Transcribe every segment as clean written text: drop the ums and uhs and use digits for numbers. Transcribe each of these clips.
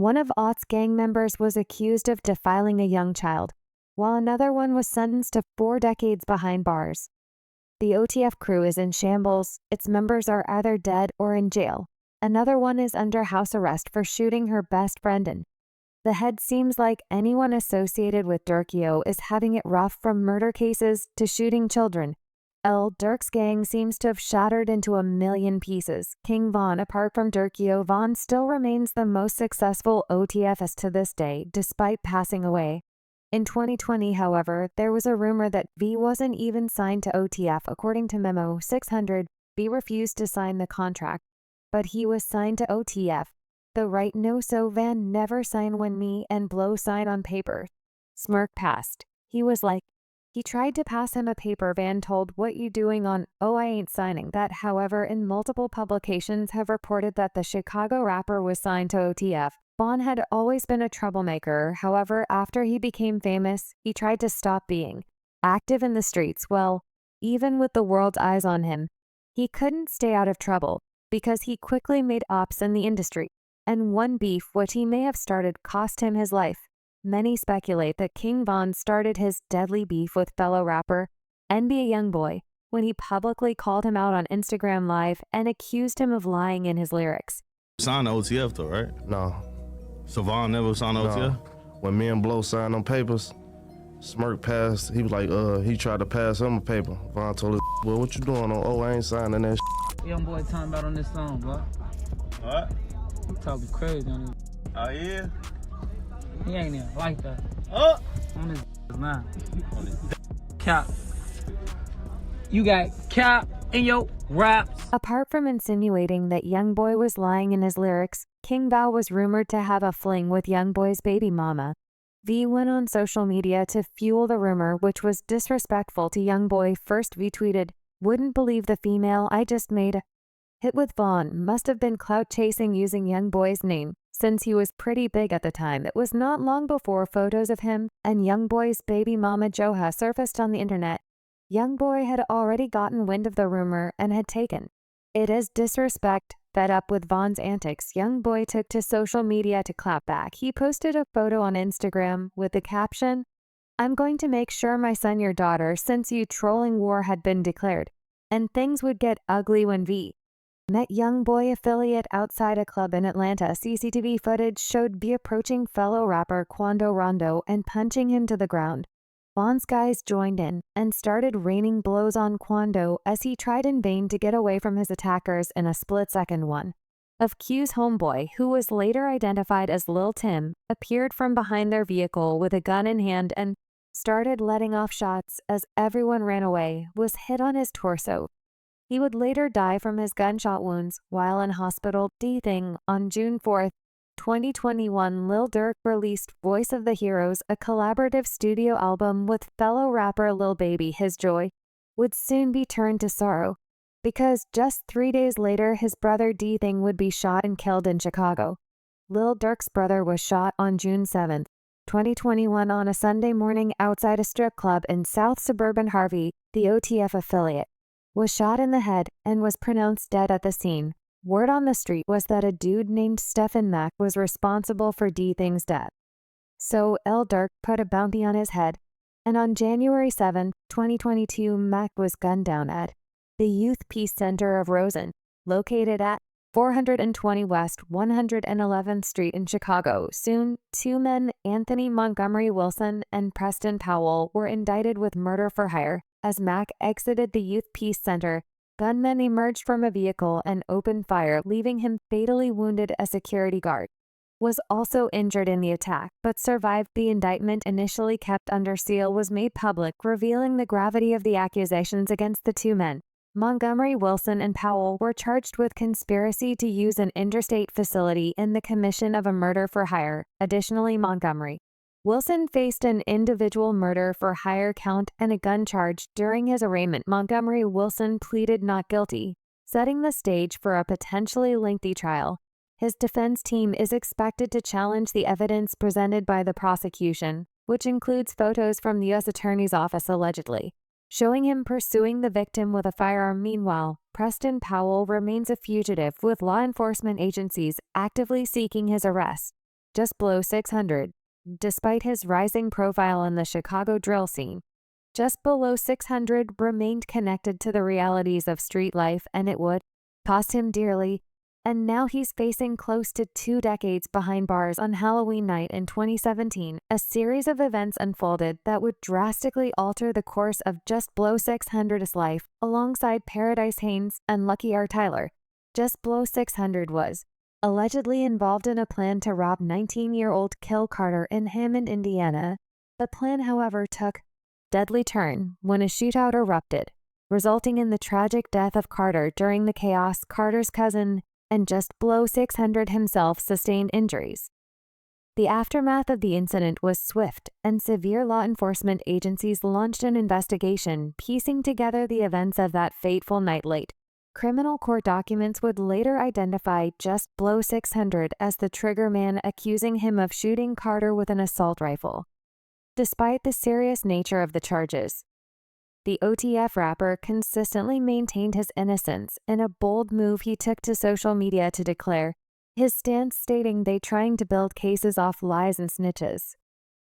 One of Ott's gang members was accused of defiling a young child, while another one was sentenced to 4 decades behind bars. The OTF crew is in shambles. Its members are either dead or in jail. Another one is under house arrest for shooting her best friend in. The head seems like anyone associated with Durkio is having it rough, from murder cases to shooting children. Lil Durk's gang seems to have shattered into a million pieces. King Von, apart from Durkio, Von still remains the most successful OTFist to this day, despite passing away. In 2020, however, there was a rumor that V wasn't even signed to OTF. According to Memo 600, V refused to sign the contract, but he was signed to OTF. The right no-so Van never sign when me and Blow sign on paper. Smirk passed. He was like, he tried to pass him a paper. Van told, "What you doing on? Oh, I ain't signing that." However, in multiple publications have reported that the Chicago rapper was signed to OTF. Von had always been a troublemaker. However, after he became famous, he tried to stop being active in the streets. Well, even with the world's eyes on him, he couldn't stay out of trouble because he quickly made ops in the industry. And one beef which he may have started cost him his life. Many speculate that King Von started his deadly beef with fellow rapper NBA YoungBoy when he publicly called him out on Instagram Live and accused him of lying in his lyrics. Signed to OTF though, right? No. So Von never signed to OTF? When me and Blow signed them papers, Smirk passed, he was like, he tried to pass him a paper. Von told us, "Well, what you doing on? Oh, I ain't signing that shit." Young boy talking about on this song, bro. What? He talking crazy on this. Oh yeah? He ain't even like that. Oh! On this man. Cap. You got cap in your raps. Apart from insinuating that YoungBoy was lying in his lyrics, King Val was rumored to have a fling with YoungBoy's baby mama. V went on social media to fuel the rumor, which was disrespectful to YoungBoy. First V tweeted, "Wouldn't believe the female I just made hit with Von. Must have been clout chasing using YoungBoy's name, since he was pretty big at the time." It was not long before photos of him and YoungBoy's baby mama Joha surfaced on the internet. YoungBoy had already gotten wind of the rumor and had taken it as disrespect. Fed up with Von's antics, YoungBoy took to social media to clap back. He posted a photo on Instagram with the caption, "I'm going to make sure my son your daughter, since you trolling war had been declared, and things would get ugly when V met YoungBoy affiliate outside a club in Atlanta." CCTV footage showed V approaching fellow rapper Quando Rondo and punching him to the ground. Von's guys joined in and started raining blows on Quando as he tried in vain to get away from his attackers in a split-second. One of Q's homeboy, who was later identified as Lil Tim, appeared from behind their vehicle with a gun in hand and started letting off shots as everyone ran away. Was hit on his torso. He would later die from his gunshot wounds while in hospital. dthang. On June 4, 2021, Lil Durk released Voice of the Heroes, a collaborative studio album with fellow rapper Lil Baby. His joy would soon be turned to sorrow, because just 3 days later, his brother dthang would be shot and killed in Chicago. Lil Durk's brother was shot on June 7, 2021 on a Sunday morning outside a strip club in South Suburban Harvey. The OTF affiliate was shot in the head and was pronounced dead at the scene. Word on the street was that a dude named Stephen Mack was responsible for dthang's death. So Lil Durk put a bounty on his head, and on January 7, 2022, Mack was gunned down at the Youth Peace Center of Rosen, located at 420 West 111th Street in Chicago. Soon, 2 men, Anthony Montgomery Wilson and Preston Powell, were indicted with murder for hire. As Mack exited the Youth Peace Center, gunmen emerged from a vehicle and opened fire, leaving him fatally wounded. A security guard was also injured in the attack, but survived. The indictment, initially kept under seal, was made public, revealing the gravity of the accusations against the 2 men. Montgomery Wilson and Powell were charged with conspiracy to use an interstate facility in the commission of a murder for hire. Additionally, Montgomery Wilson faced an individual murder for hire count and a gun charge. During his arraignment, Montgomery Wilson pleaded not guilty, setting the stage for a potentially lengthy trial. His defense team is expected to challenge the evidence presented by the prosecution, which includes photos from the U.S. Attorney's Office allegedly showing him pursuing the victim with a firearm. Meanwhile, Preston Powell remains a fugitive, with law enforcement agencies actively seeking his arrest. JustBlow 600. Despite his rising profile in the Chicago drill scene, JustBlow 600 remained connected to the realities of street life, and it would cost him dearly. And now he's facing close to 2 decades behind bars. On Halloween night in 2017, a series of events unfolded that would drastically alter the course of JustBlow 600's life. Alongside Paradise Haynes and Lucky R. Tyler, JustBlow 600 was allegedly involved in a plan to rob 19-year-old Kill Carter in Hammond, Indiana. The plan, however, took deadly turn when a shootout erupted, resulting in the tragic death of Carter. During the chaos, Carter's cousin and JustBlow 600 himself sustained injuries. The aftermath of the incident was swift, and severe law enforcement agencies launched an investigation, piecing together the events of that fateful night late. Criminal court documents would later identify JustBlow 600 as the triggerman, accusing him of shooting Carter with an assault rifle. Despite the serious nature of the charges, the OTF rapper consistently maintained his innocence in a bold move he took to social media to declare his stance, stating they trying to build cases off lies and snitches.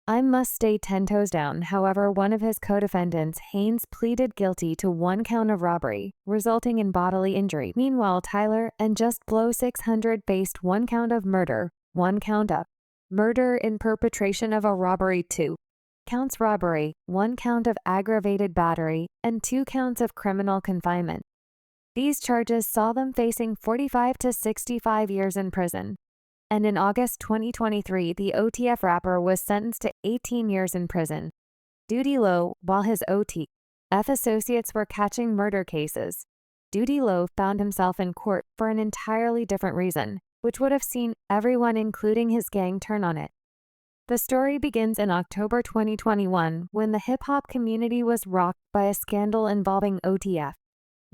I must stay 10 toes down. However, one of his co-defendants, Haynes, pleaded guilty to 1 count of robbery, resulting in bodily injury. Meanwhile, Tyler and JustBlow 600 faced 1 count of murder, 1 count of murder in perpetration of a robbery, 2 counts robbery, 1 count of aggravated battery, and 2 counts of criminal confinement. These charges saw them facing 45 to 65 years in prison. And in August 2023, the OTF rapper was sentenced to 18 years in prison. Doodie Lo, while his OTF associates were catching murder cases, Doodie Lo found himself in court for an entirely different reason, which would have seen everyone, including his gang, turn on it. The story begins in October 2021 when the hip-hop community was rocked by a scandal involving OTF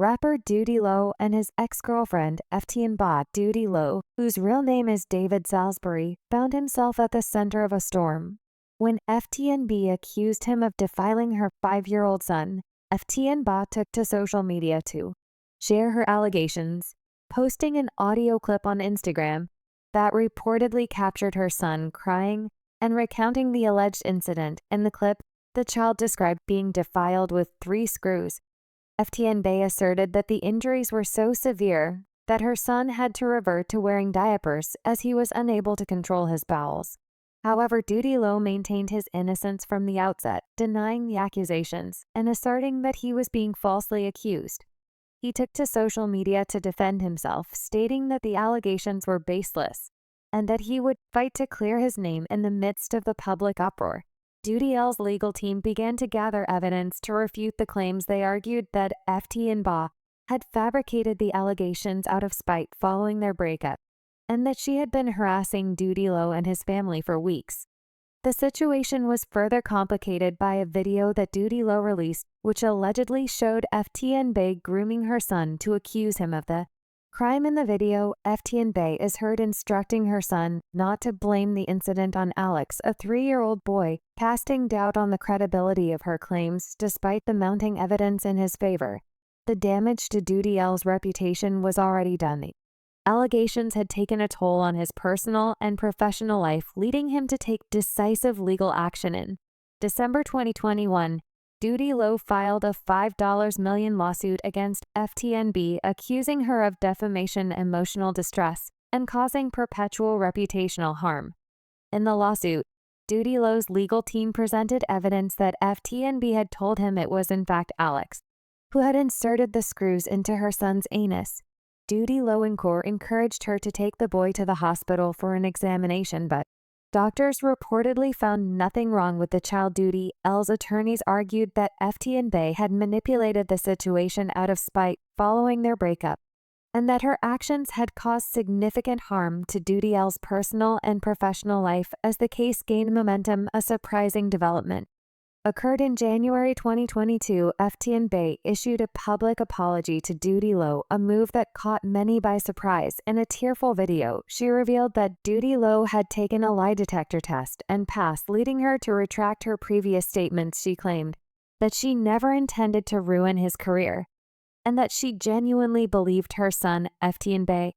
rapper Doodie Lo and his ex-girlfriend FBG Doodie Lo, whose real name is David Salisbury, found himself at the center of a storm. When FBG accused him of defiling her 5-year-old son, FBG took to social media to share her allegations, posting an audio clip on Instagram that reportedly captured her son crying and recounting the alleged incident. In the clip, the child described being defiled with 3 screws. FBG asserted that the injuries were so severe that her son had to revert to wearing diapers as he was unable to control his bowels. However, Doodie Lo maintained his innocence from the outset, denying the accusations and asserting that he was being falsely accused. He took to social media to defend himself, stating that the allegations were baseless and that he would fight to clear his name in the midst of the public uproar. Doodie Lo's legal team began to gather evidence to refute the claims. They argued that FBG had fabricated the allegations out of spite following their breakup, and that she had been harassing Doodie Lo and his family for weeks. The situation was further complicated by a video that Doodie Lo released, which allegedly showed FBG grooming her son to accuse him of the crime. In the video, FBG is heard instructing her son not to blame the incident on Alex, a 3-year-old boy, casting doubt on the credibility of her claims despite the mounting evidence in his favor. The damage to Doodie Lo's reputation was already done. The allegations had taken a toll on his personal and professional life, leading him to take decisive legal action. In December 2021, Doodie Lo filed a $5 million lawsuit against FBG, accusing her of defamation, emotional distress, and causing perpetual reputational harm. In the lawsuit, Doodie Lo's legal team presented evidence that FBG had told him it was in fact Alex who had inserted the screws into her son's anus. Doodie Lo in court encouraged her to take the boy to the hospital for an examination, but doctors reportedly found nothing wrong with the child. Doodie Lo's attorneys argued that FBG had manipulated the situation out of spite following their breakup, and that her actions had caused significant harm to Doodie Lo's personal and professional life. As the case gained momentum, a surprising development occurred in January 2022. FBG issued a public apology to Doodie Lo, a move that caught many by surprise. In a tearful video, she revealed that Doodie Lo had taken a lie detector test and passed, leading her to retract her previous statements. She claimed that she never intended to ruin his career, and that she genuinely believed her son, FBG,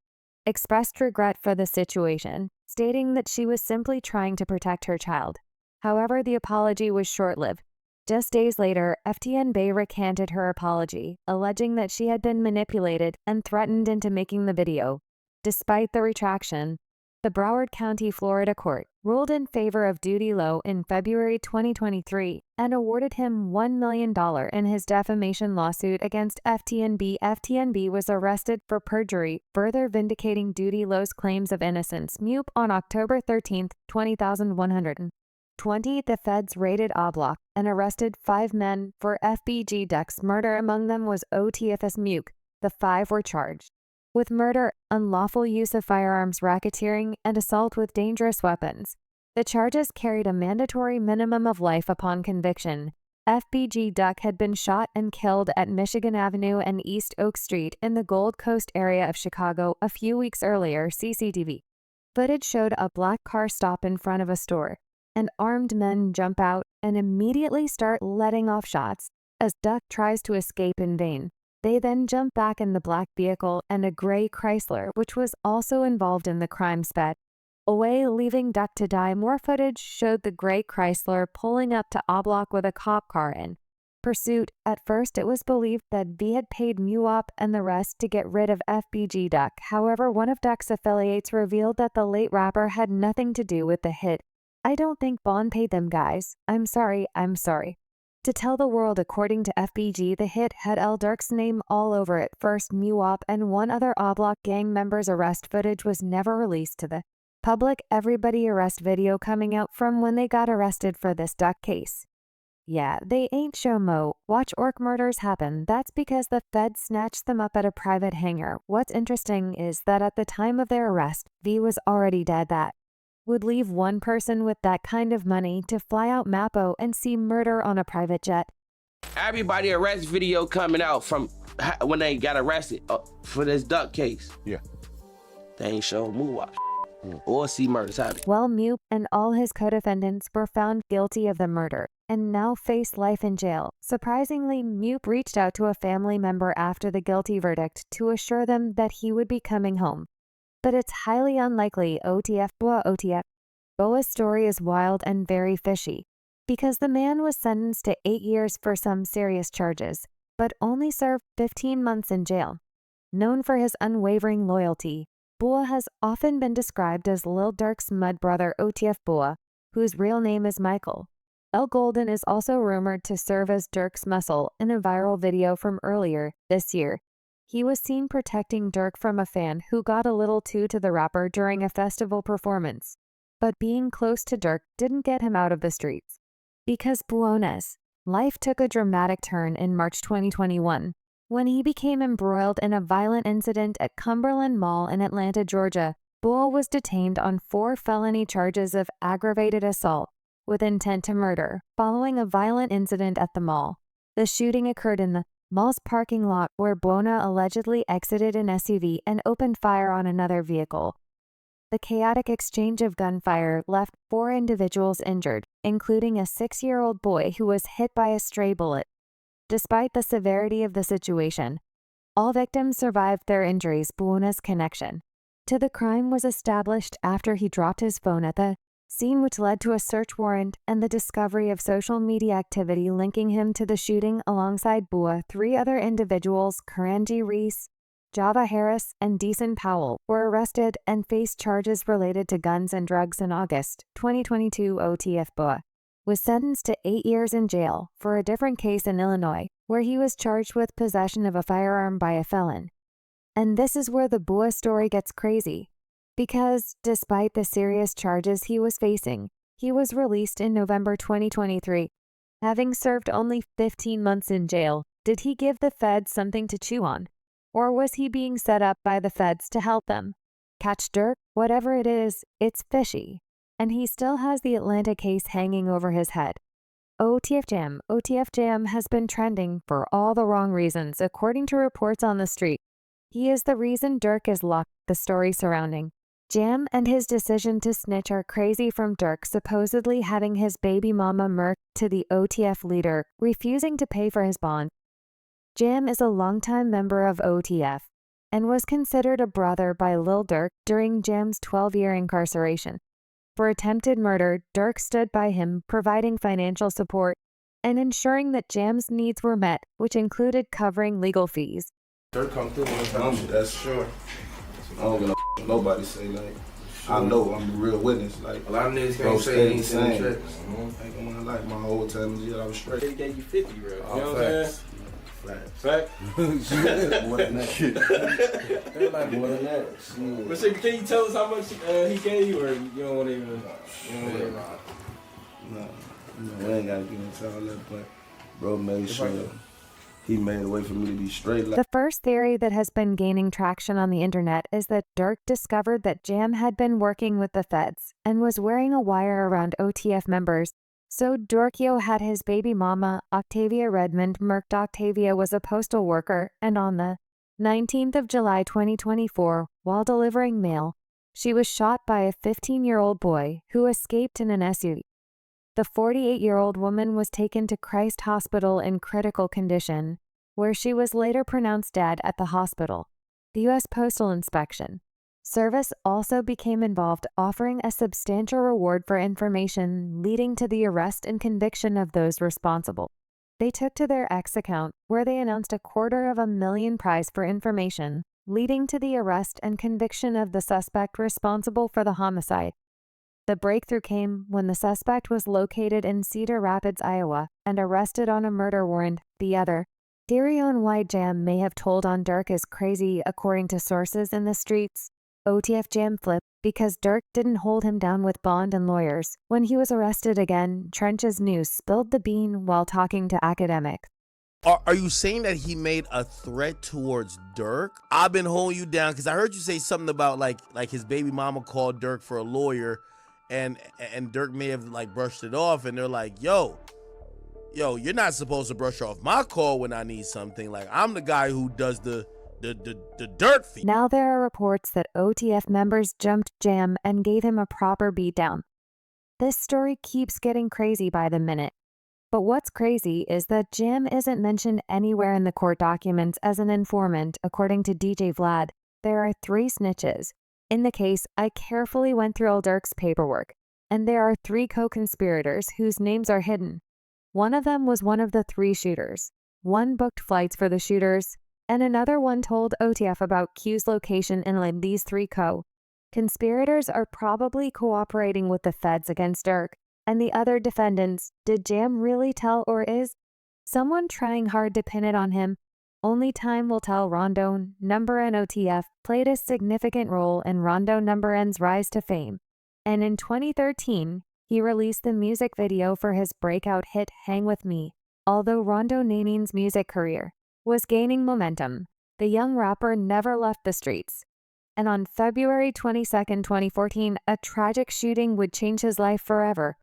expressed regret for the situation, stating that she was simply trying to protect her child. However, the apology was short-lived. Just days later, FTNB recanted her apology, alleging that she had been manipulated and threatened into making the video. Despite the retraction, the Broward County, Florida court ruled in favor of Doodie Lo in February 2023 and awarded him $1 million in his defamation lawsuit against FTNB. FTNB was arrested for perjury, further vindicating Doodie Lo's claims of innocence. MUP on October 13, 20,120, the feds raided a block and arrested 5 men for FBG Duck's murder. Among them was OTF's MUP. The 5 were charged with murder, unlawful use of firearms, racketeering, and assault with dangerous weapons. The charges carried a mandatory minimum of life upon conviction. FBG Duck had been shot and killed at Michigan Avenue and East Oak Street in the Gold Coast area of Chicago a few weeks earlier. CCTV footage showed a black car stop in front of a store, and armed men jump out and immediately start letting off shots as Duck tries to escape in vain. They then jump back in the black vehicle, and a gray Chrysler, which was also involved in the crime, sped away, leaving Duck to die. More footage showed the gray Chrysler pulling up to a block with a cop car in pursuit. At first, it was believed that V had paid MUOP and the rest to get rid of FBG Duck. However, one of Duck's affiliates revealed that the late rapper had nothing to do with the hit. "I don't think Vaughn paid them, guys. I'm sorry. To tell the world. According to FBG, the hit had Lil Durk's name all over it. First, MUOP and one other A-Block gang member's arrest footage was never released to the public. Everybody arrest video coming out from when they got arrested for this Duck case. Yeah, they ain't show Mo. Watch orc murders happen. That's because the feds snatched them up at a private hangar. What's interesting is that at the time of their arrest, V was already dead. That would leave one person with that kind of money to fly out Mapo and see murder on a private jet. Everybody arrest video coming out from when they got arrested for this Duck case. Yeah. They ain't show move or see murders happen. Well, MUP and all his co-defendants were found guilty of the murder and now face life in jail. Surprisingly, MUP reached out to a family member after the guilty verdict to assure them that he would be coming home. But it's highly unlikely. OTF Boa's story is wild and very fishy, because the man was sentenced to 8 years for some serious charges, but only served 15 months in jail. Known for his unwavering loyalty, Boa has often been described as Lil Durk's mud brother. OTF Boa, whose real name is Michael L. Golden, is also rumored to serve as Durk's muscle. In a viral video from earlier this year, he was seen protecting Durk from a fan who got a little too to the rapper during a festival performance. But being close to Durk didn't get him out of the streets. Because Buona's life took a dramatic turn in March 2021, when he became embroiled in a violent incident at Cumberland Mall in Atlanta, Georgia. Boa was detained on 4 felony charges of aggravated assault with intent to murder following a violent incident at the mall. The shooting occurred in the mall's parking lot, where Boona allegedly exited an SUV and opened fire on another vehicle. The chaotic exchange of gunfire left 4 individuals injured, including a 6-year-old boy who was hit by a stray bullet. Despite the severity of the situation, all victims survived their injuries. Boona's connection to the crime was established after he dropped his phone at the scene, which led to a search warrant and the discovery of social media activity linking him to the shooting. Alongside Boa, 3 other individuals, Karanji Reese, Java Harris, and Deason Powell, were arrested and faced charges related to guns and drugs. In August 2022, OTF Boa was sentenced to 8 years in jail for a different case in Illinois, where he was charged with possession of a firearm by a felon. And this is where the Boa story gets crazy, because despite the serious charges he was facing, he was released in November 2023, having served only 15 months in jail. Did he give the feds something to chew on? Or was he being set up by the feds to help them catch Durk? Whatever it is, it's fishy, and he still has the Atlanta case hanging over his head. OTF Jam has been trending for all the wrong reasons. According to reports on the street, he is the reason Durk is locked. The story surrounding Jam and his decision to snitch are crazy, from Durk supposedly having his baby mama murked to the OTF leader refusing to pay for his bond. Jam is a longtime member of OTF, and was considered a brother by Lil Durk during Jam's 12-year incarceration. For attempted murder, Durk stood by him, providing financial support and ensuring that Jam's needs were met, which included covering legal fees. Durk come through with his that's sure. I don't give a nobody say, like, I know I'm the real witness. Like, a lot of niggas can't say he ain't seen the checks. I don't think in my life, my whole time in jail, I was straight. He gave you 50, bro. You know what I'm Facts. saying? Fact? More than that. Shit. Like more than that. Shit. But shit, can you tell us how much he gave you, or you don't want to even? No, we ain't gotta get into all that, but bro made sure he made a way for me to be straight. The first theory that has been gaining traction on the internet is that Durk discovered that Jam had been working with the feds and was wearing a wire around OTF members. So Durkio had his baby mama, Octavia Redmond, murked. Octavia was a postal worker, and on the 19th of July 2024, while delivering mail, she was shot by a 15-year-old boy who escaped in an SUV. The 48-year-old woman was taken to Christ Hospital in critical condition, where she was later pronounced dead at the hospital. The U.S. Postal Inspection Service also became involved, offering a substantial reward for information, leading to the arrest and conviction of those responsible. They took to their X account, where they announced a $250,000 prize for information, leading to the arrest and conviction of the suspect responsible for the homicide. The breakthrough came when the suspect was located in Cedar Rapids, Iowa, and arrested on a murder warrant. The other, Darion Y. Jam, may have told on Durk is crazy, according to sources in the streets. OTF Jam flipped because Durk didn't hold him down with bond and lawyers. When he was arrested again, Trench's News spilled the bean while talking to academics. Are you saying that he made a threat towards Durk? I've been holding you down because I heard you say something about like his baby mama called Durk for a lawyer, and Durk may have like brushed it off, and they're like, yo, you're not supposed to brush off my call when I need something. Like, I'm the guy who does the dirt feed. Now there are reports that OTF members jumped Jam and gave him a proper beatdown. This story keeps getting crazy by the minute. But what's crazy is that Jam isn't mentioned anywhere in the court documents as an informant. According to DJ Vlad, there are 3 snitches. In the case, I carefully went through Lil Durk's paperwork, and there are 3 co-conspirators whose names are hidden. One of them was one of the 3 shooters. One booked flights for the shooters, and another one told OTF about Q's location in these 3 co-conspirators are probably cooperating with the feds against Durk. And the other defendants, did Jam really tell, or is someone trying hard to pin it on him? Only time will tell. RondoNumbaNine OTF played a significant role in RondoNumbaNine's rise to fame, and in 2013, he released the music video for his breakout hit Hang With Me. Although RondoNumbaNine's music career was gaining momentum, the young rapper never left the streets. And on February 22, 2014, a tragic shooting would change his life forever.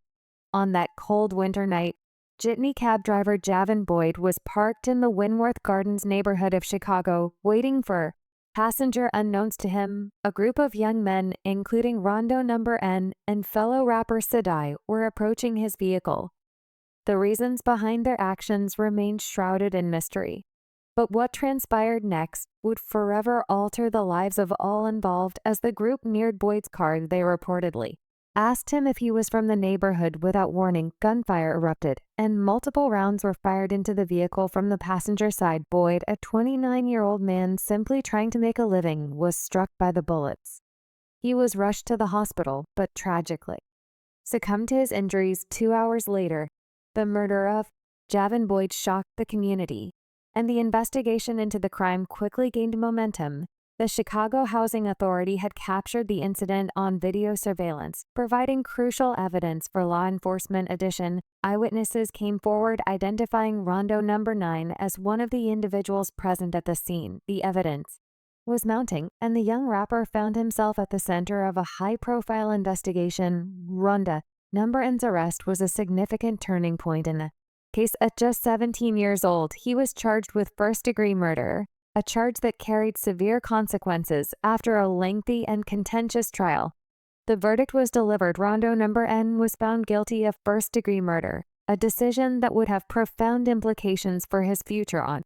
On that cold winter night, jitney cab driver Javin Boyd was parked in the Windworth Gardens neighborhood of Chicago, waiting for passenger. Unknowns to him, a group of young men, including RondoNumbaNine and fellow rapper Sadai, were approaching his vehicle. The reasons behind their actions remained shrouded in mystery. But what transpired next would forever alter the lives of all involved. As the group neared Boyd's car, they reportedly asked him if he was from the neighborhood. Without warning, gunfire erupted, and multiple rounds were fired into the vehicle from the passenger side. Boyd, a 29-year-old man simply trying to make a living, was struck by the bullets. He was rushed to the hospital, but tragically succumbed to his injuries 2 hours later. The murder of Javin Boyd shocked the community, and the investigation into the crime quickly gained momentum. The Chicago Housing Authority had captured the incident on video surveillance, providing crucial evidence for law enforcement. Eyewitnesses came forward identifying RondoNumbaNine as one of the individuals present at the scene. The evidence was mounting, and the young rapper found himself at the center of a high-profile investigation. RondoNumbaNine's arrest was a significant turning point in the case. At just 17 years old, he was charged with first-degree murder, a charge that carried severe consequences after a lengthy and contentious trial. The verdict was delivered. RondoNumbaNine was found guilty of first-degree murder, a decision that would have profound implications for his future. On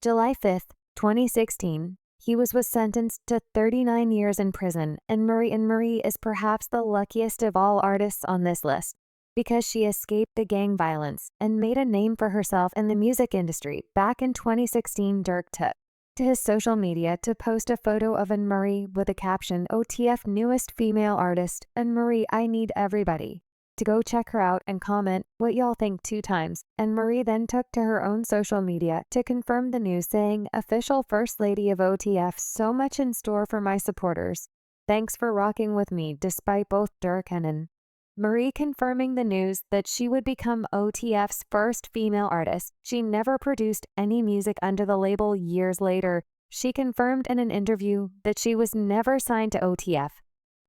July 5, 2016, He was sentenced to 39 years in prison, and Anmarie is perhaps the luckiest of all artists on this list because she escaped the gang violence and made a name for herself in the music industry. Back in 2016, Durk took to his social media to post a photo of Anmarie with a caption, OTF newest female artist, Anmarie, I need everybody to go check her out and comment what y'all think 2 times. Anmarie then took to her own social media to confirm the news, saying, official First Lady of OTF, so much in store for my supporters. Thanks for rocking with me despite both Durk and Anmarie confirming the news that she would become OTF's first female artist. She never produced any music under the label. Years later, she confirmed in an interview that she was never signed to OTF.